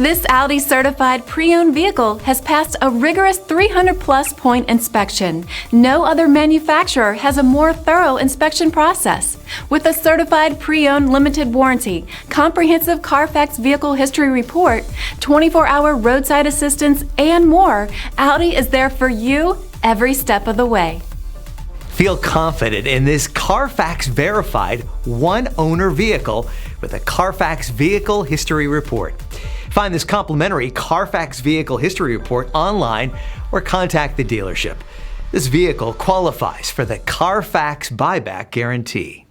This Audi certified pre-owned vehicle has passed a rigorous 300+ point inspection. No other manufacturer has a more thorough inspection process. With a certified pre-owned limited warranty, comprehensive Carfax vehicle history report, 24-hour roadside assistance, and more, Audi is there for you every step of the way. Feel confident in this Carfax verified one-owner vehicle with a Carfax Vehicle History Report. Find this complimentary Carfax Vehicle History Report online or contact the dealership. This vehicle qualifies for the Carfax Buyback Guarantee.